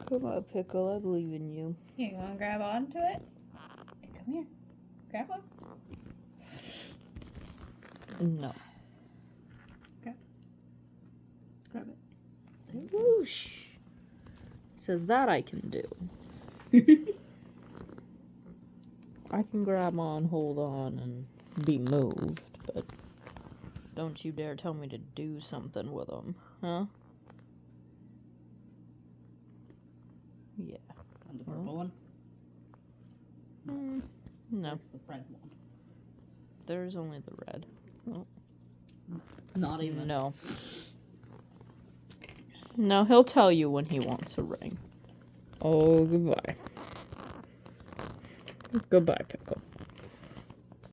Come on, Pickle. I believe in you. Here, you want to grab onto it? Hey, come here. Grab one. No. Grab it. Whoosh. Says that I can do. I can grab on, hold on, and be moved, but don't you dare tell me to do something with them, huh? Yeah. And the purple one? No. That's the red one. There's only the red. Oh. Not even. No. No, he'll tell you when he wants a ring. Oh, goodbye. Goodbye, Pickle.